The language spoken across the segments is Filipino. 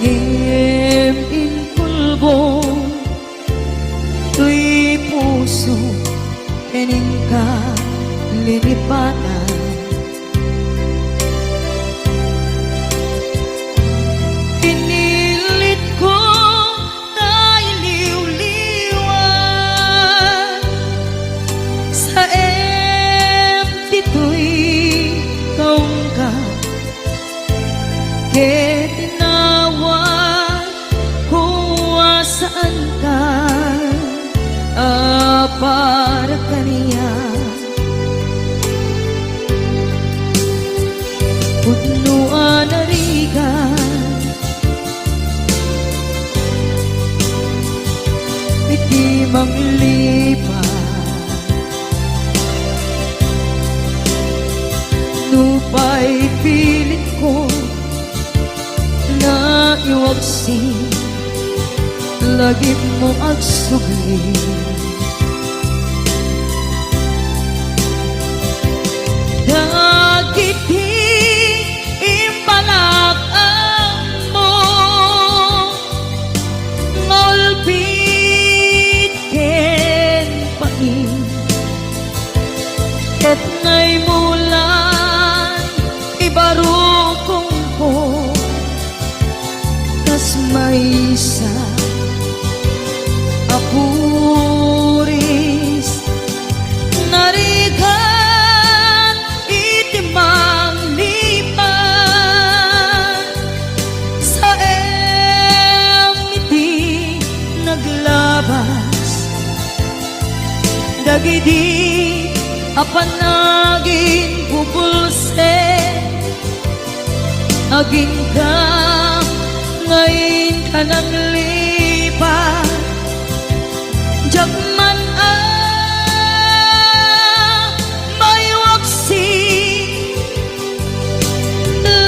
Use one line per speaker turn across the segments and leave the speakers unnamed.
lihim in pulbo, tuy puso kening ka lilipatan. Pinilit ko na iliw-liwan sa empty tuy kaong ka. Tinawag kung saan ka para kaniya. Punuan na rigan, iti manglipan, nupay pilit ko na iwagsin, lagi mo agsugli. Dagiti impalakang mo, ngolpit ken pain, ket ngay mulan ibarukong ko, kas maysa apuris narigan itimang lipan sa emiti naglabas. Dagidi apanaging bubulse, aging ka ngayon ka nang lipat. Jakman may waksi,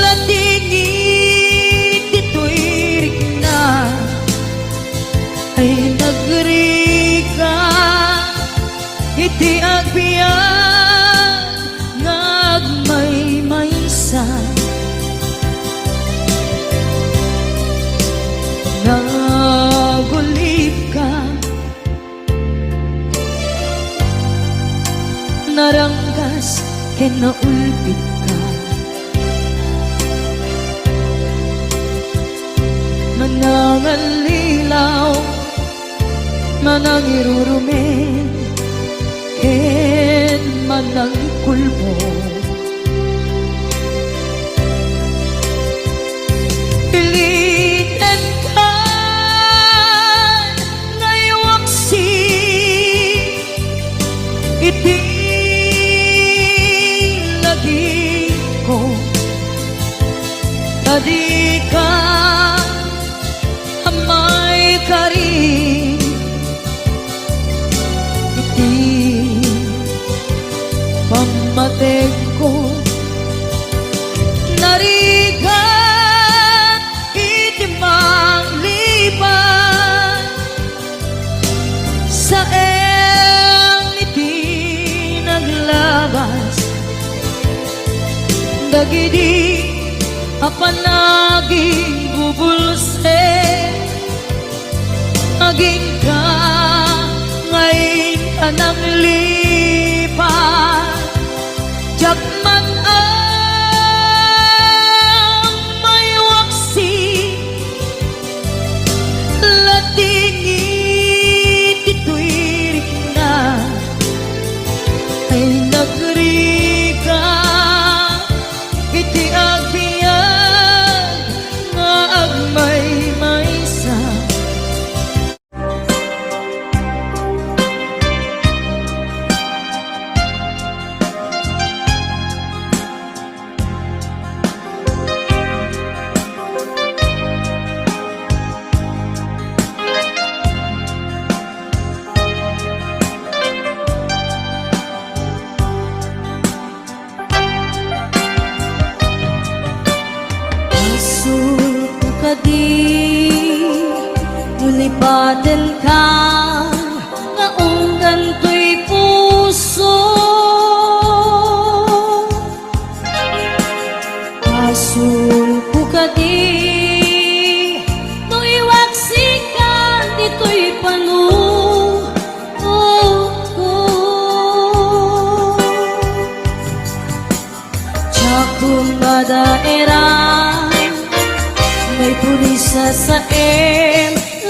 latingit dito'y rigna, ay nagrika iti agbiyan ngagmay maysa. Nagulip ka, naranggas ken naulpit ka, manangalilaw, manangirurumen, ken manangkulbo. Piliten ka ngaywaksi, iti lagi ko, tadi ka amay karin, iti pamatek ko narigan iti manglipan sa emiti naglabas. Dagidi apanaging bubulse, aging ka ngayon ka nang lipat. Jakman may waksi, latingit ito'y rigna, ay nagrika iti agbiyan nga agmay maysa. Nulipatan ka nga unggan to'y puso, asul ko ka di purisa sa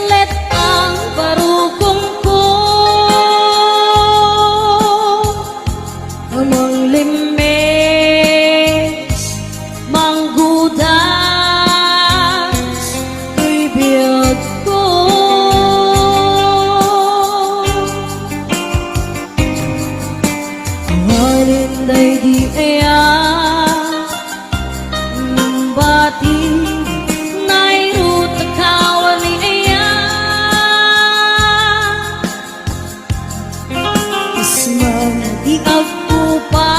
let ang barukong ko amang limes manggudas tuy biyag ko halinday di aya bati nairut kawali aya isman di agpupa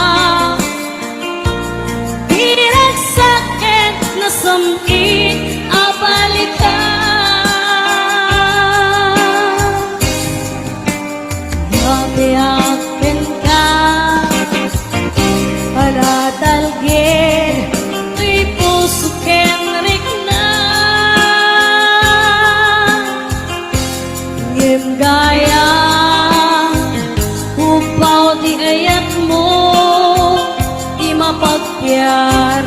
pinagsakit na samit abalikan yabiakin ka para dalgin tuy puso kenrik na ngim gaya upaw di ayat mo di mapagpiaran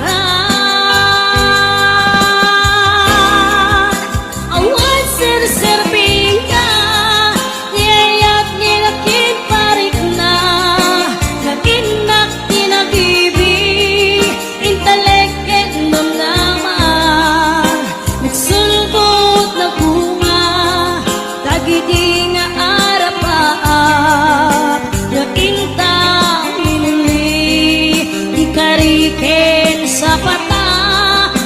awan sir-sirbing ka di ayat nilakin parik na naginak tinagibig inteleket namnaman nagsulbot na bunga dagiti nga arapaap nga inta minuli di kariken sa pata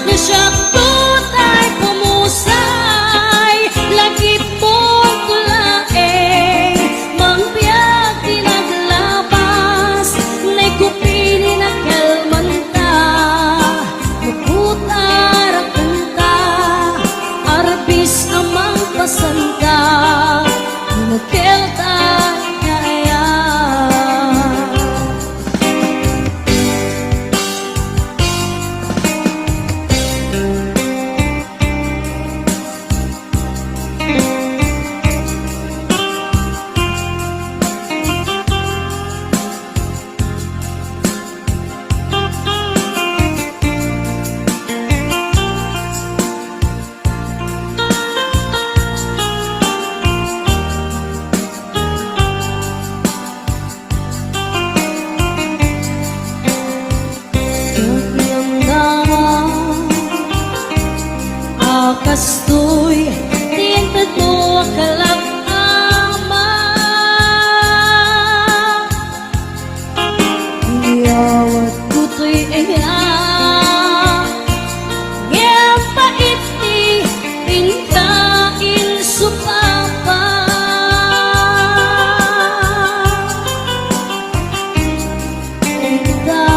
na siyakot ay pumusay lagi pong tulaeng mangbiyak tinaglabas na'y kupili na kalmanta maputar ang kanta arbis amang pasanta nakelta kaya kastoy tintad mo kalab ama iyawat kutoy iya ngem paiti pintain supapa ita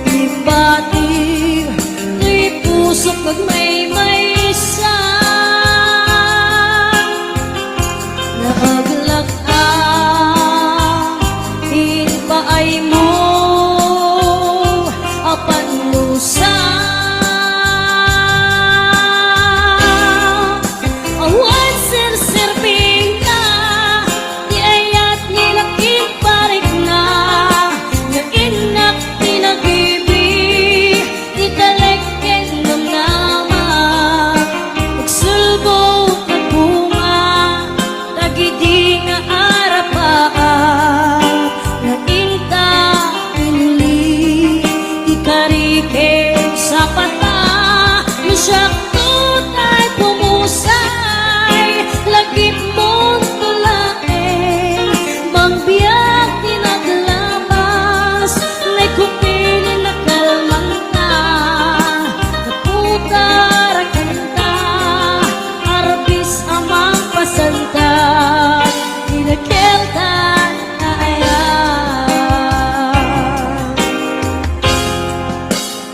ibati pusok pag may isa naaglag hinpaay mo apan lusa awan sir-sirbing ka di ayat nilakin parik na nga inak tinagibig di talek magsulbot na bunga dagiti nga arapaan na inta pinuli di kariken sa pata masyakot ay pumusay lagi mong tulaeng mangbiyak tinaglabas na'y kupili na kalmanta naputar ang kanta arbis amang pasanta inakelta na ayan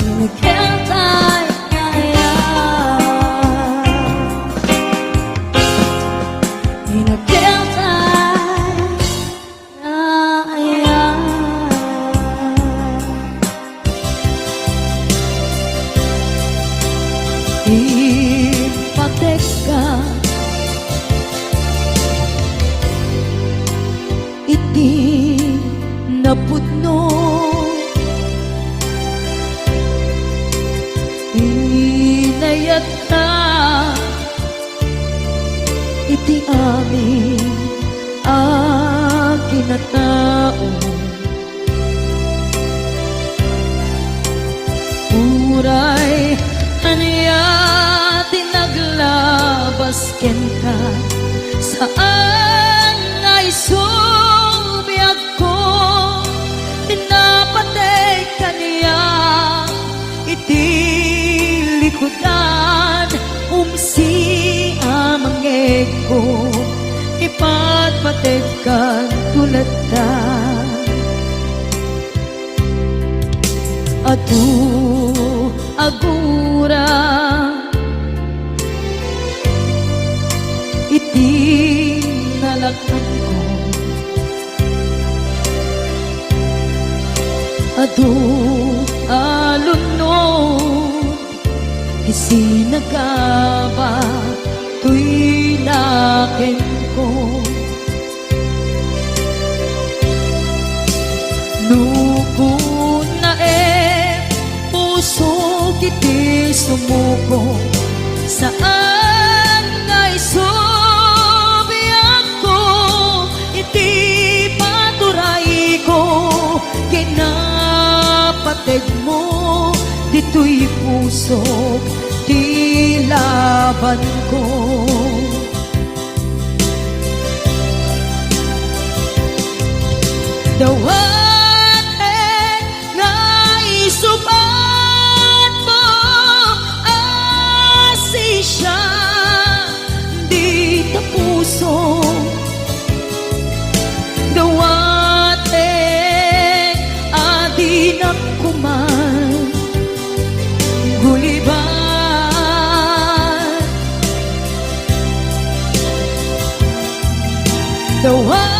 inakelta na ayan inakelta na ayan ipatek ka iti napudno yata iti amin kinatao uray anya tinaglabas kenta saan nga isubiyag ko tinapatay kaniya iti likodan umsi amangeg ko ipatpatay kan tulad ta adu agura iti nalakpan ko adu alunod isinagaba tuy nakin ko nukun na puso kiti sumuko saan nga isubiyak ko iti paturay ko kinapatid mo dito'y puso di laban ko dawat nga isubat mo asisya di ta puso dawat adi na kuman guliban dawat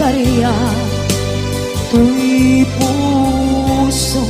karya tuy puso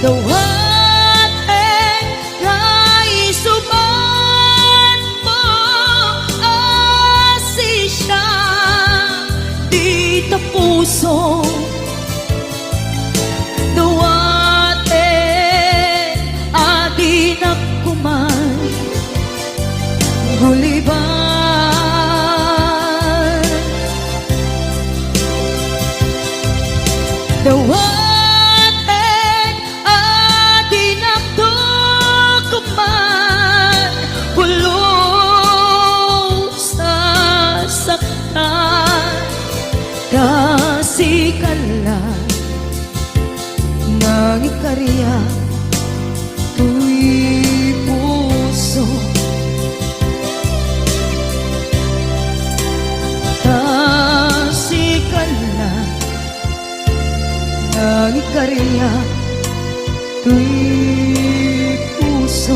dawat naisuban mo asisya di ta puso dawat adi na kuman guliban dawat kasikalan ng ikarya tuy puso kasikalan ng ikarya tuy puso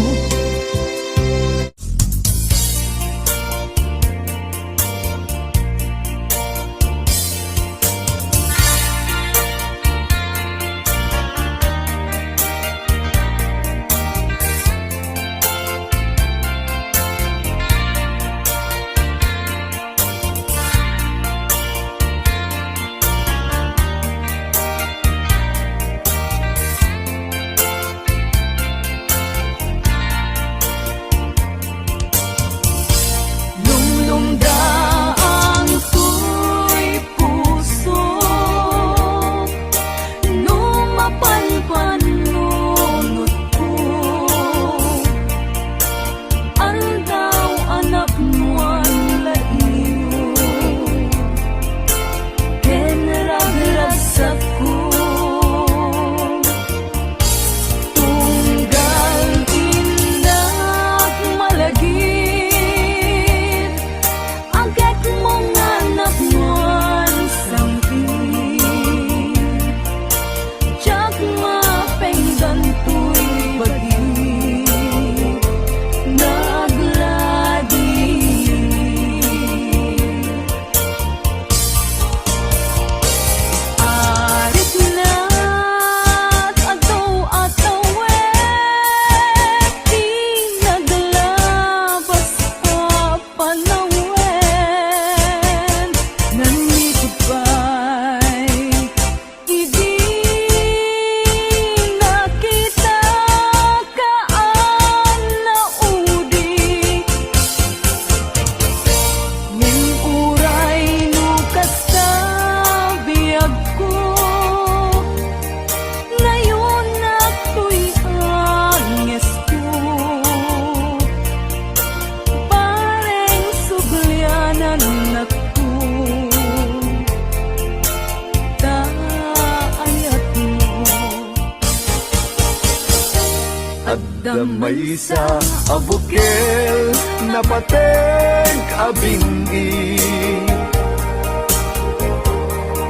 Damay sa abukel na pateng abingi.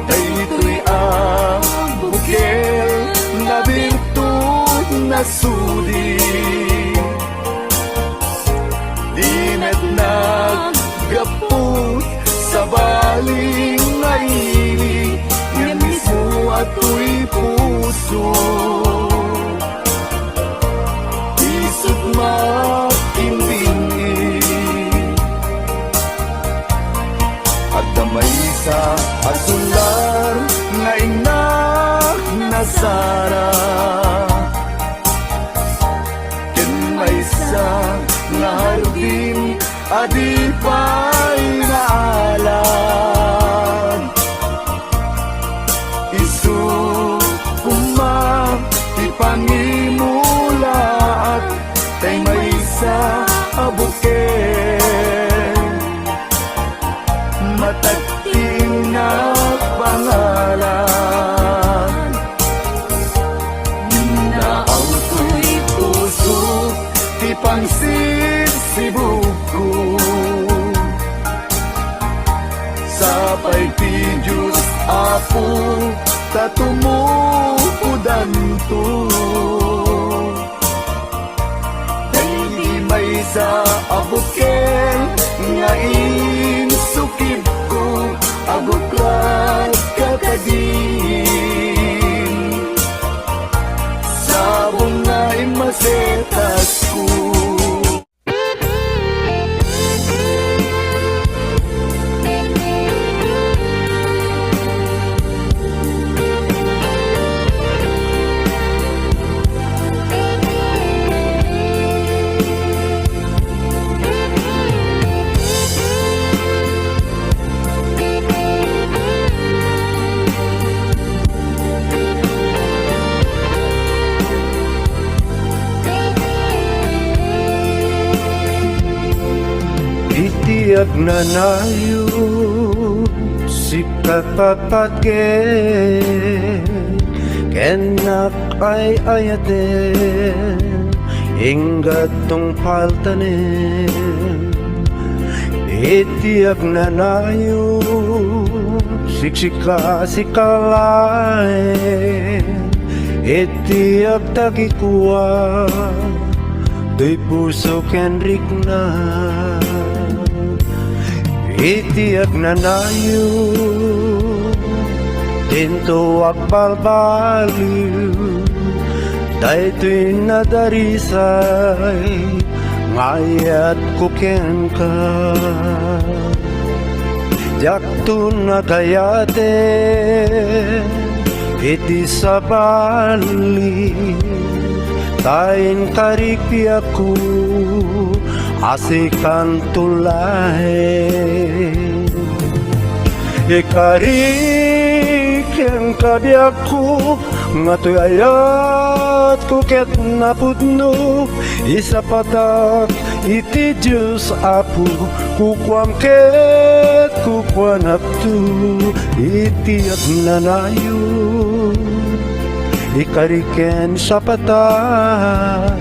Daytoy ang bukel na birtud na sudi. Dinet naggapot sa baling ngaili, nga mismo ato'y puso. Isip makimbingi, at damay sa asular nga inak na Sara. Ken may sa nga hardin adi pa'y naalam. Isu kumang ipangimulaat kay may sa abuken, matagting na pangalan. Naaw ko'y puso ti pangsisibuko, sapay ti Diyos Apo tatumupudan to. May sa abuken nga insukib ko, abuklat kakadin. Sabong nga imasetas ko.
Itiag na nayo si kapapatgen, kenak ay ayaten ingat tong paltanen. Itiag na nayo siksika sikalaen, itiag tagikuwa do'y puso kenrik na. Itiag na nayo dinto agbalbaliw, daytoy nadarisay ngayat kuken ka. Jakto na kayate iti sa bali, tain karikpi ako asikan tulay. Ikarik yang kabiyak ko, nga to'y ayat ko ket napudno. Isa patak iti Diyos Apo, kukwam ket kukwanak tu. Iti at nanayo, ikariken sa patak,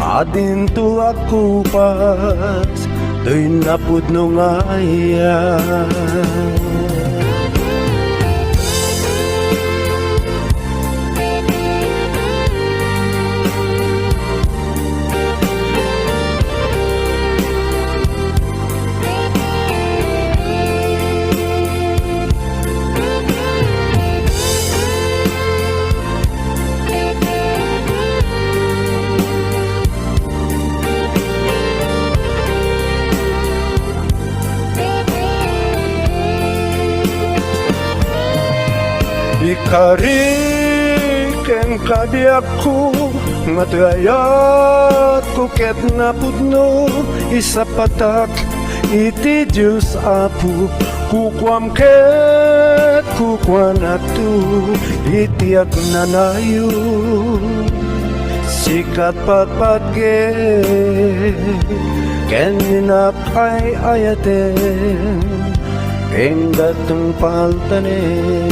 adin tu aku pas do'y napudno ngayan. Ikariken kabiyak ko, nga to'y ayat ko ket napudno. Isa patak iti Diyos Apo, kukwam ket kukwanak tu. Itiag nanayo sikat pagpatgen, ken ninapay ayaten enggatong paltanen.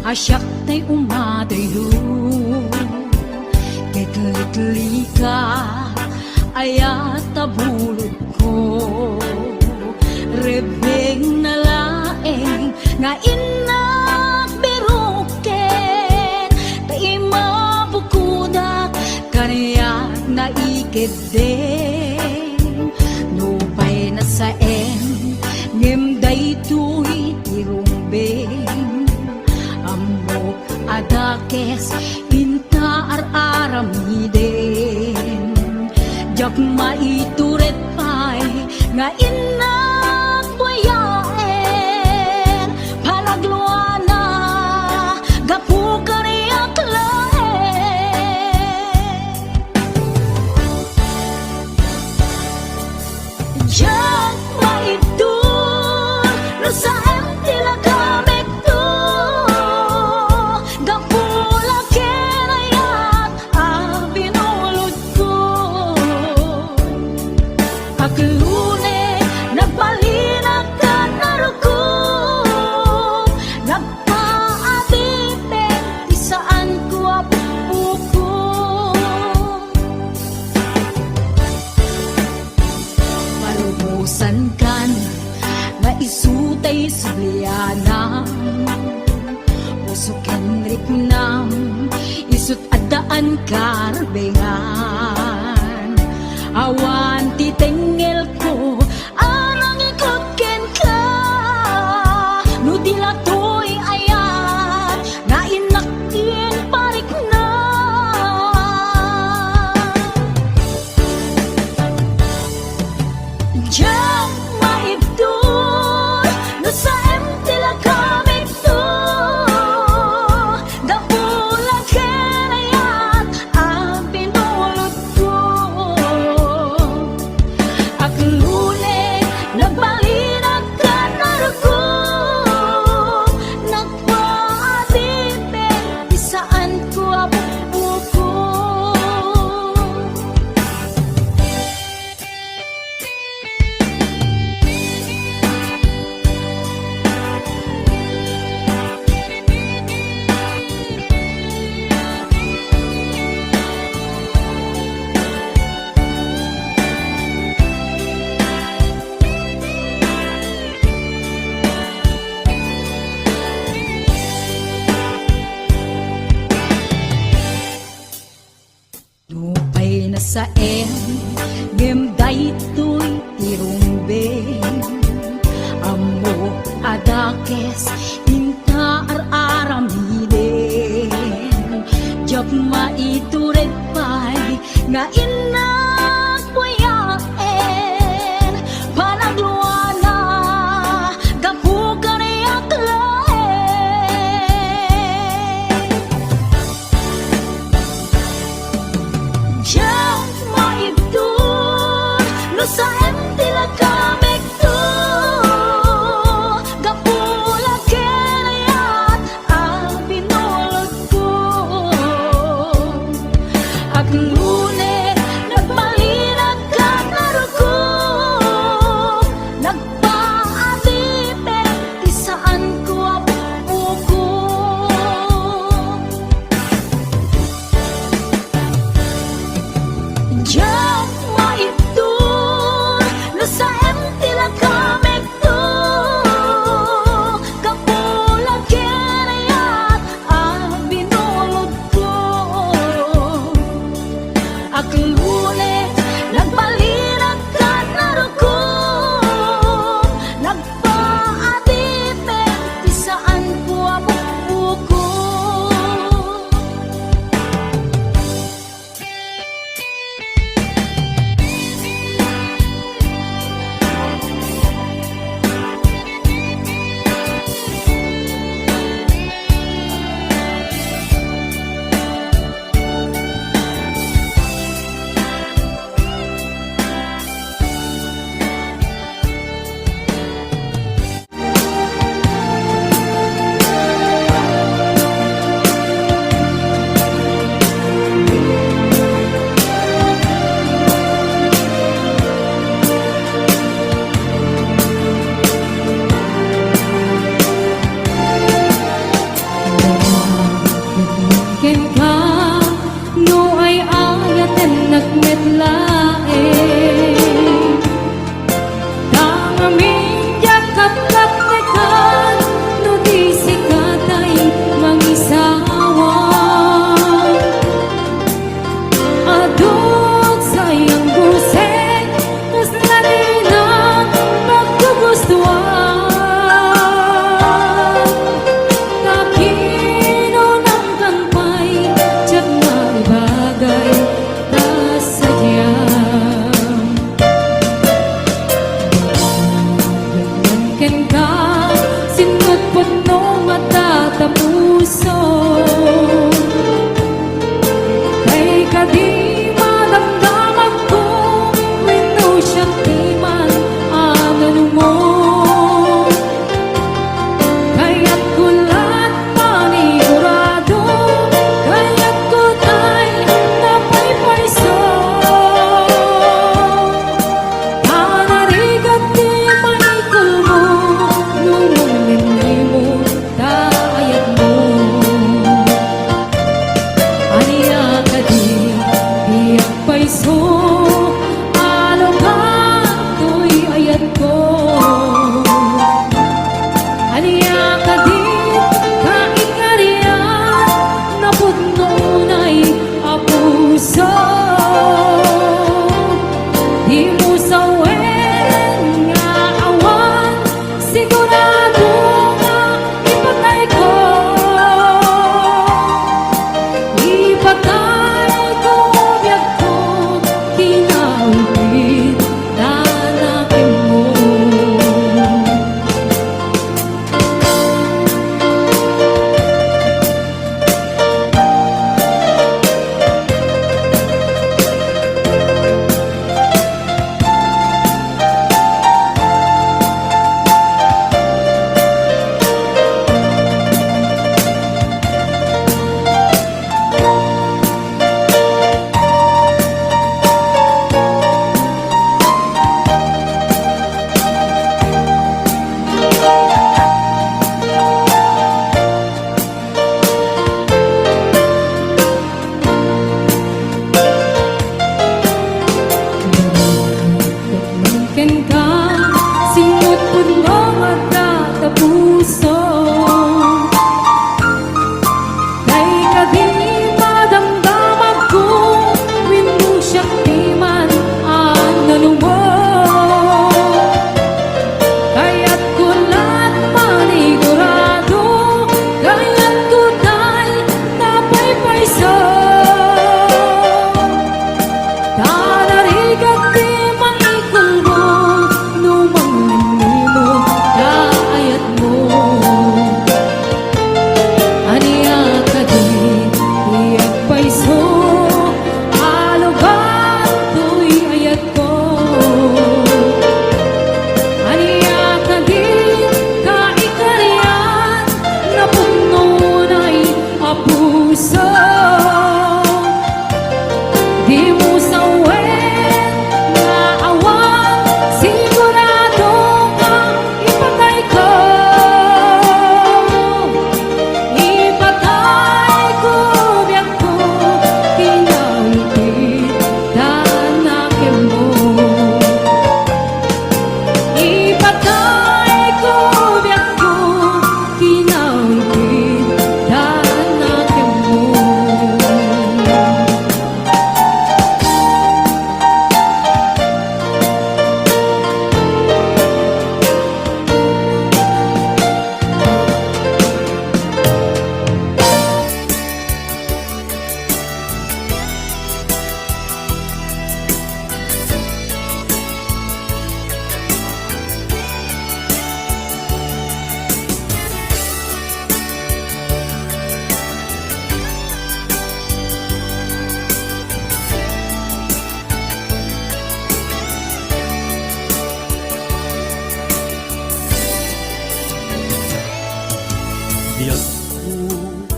asyak tay umadayo Ketli-tli ka ayat tabulod ko Rebeng na laeng nga inak biruken Tay mabukudak kaniyak na ikideng Nupay na saen ngem daytoy tirumbeng Amok adakes inta ar-aramiden Jak maituret pay nga inak buyaen Palagluana gapu kariyak laen Jak maitur sa empty lagamit to Gapula kenayat binulod ko Paglune nagpalinag ka naruko Nagpaabiten di saan ko apuko Malubusan kan na isutay subliana Pusuken ripnam isut adaan karbengan Awan titengel ko anang ikot ken ka Nudila to'y ayat na inakin parik na Diyan maibdol nasa empty lagamit to Gapula kenayat binulod ko Aglune nagbalinag ka naruko Nagpaabiten di saan ko apuko Nupay na saen ngem daytoy tirumbeng Amo adakes inta ar-aramiden Jak maitured pay nga inak buyaen Panagluana gapu kaniyak laen Diyan maibdol no sa empty lagamit to Gapula kenayat binulod ko Aglune nagmalinag ka naruko Nagpaabiten di saan ko apuko Diyan maibdol nasa empty lagamit to Gapula kenayat binulod ko Aglune nagbalinag ka naruko Nagpaabiten di saan ko apuko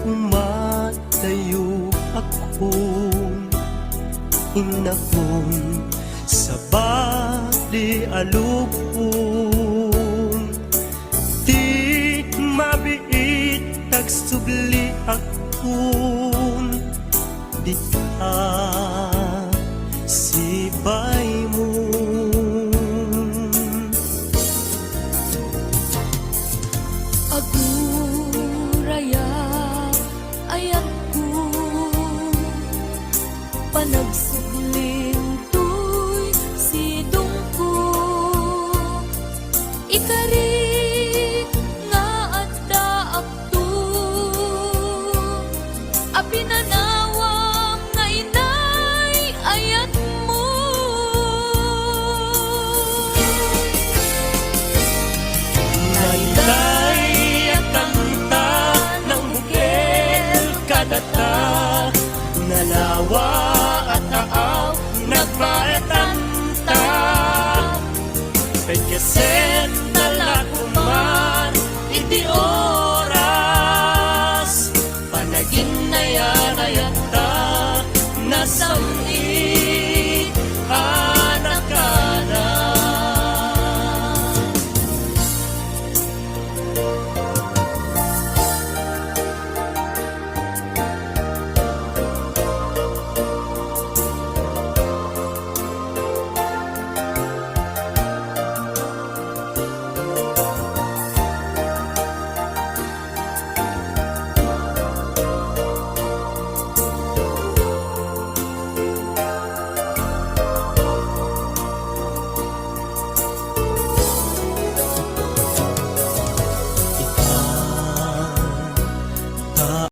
umatayo ako, inakon sa bali alupon. Di mabiit tagsubli akon, di sibay mo.
Aguraya ayat ko panagsa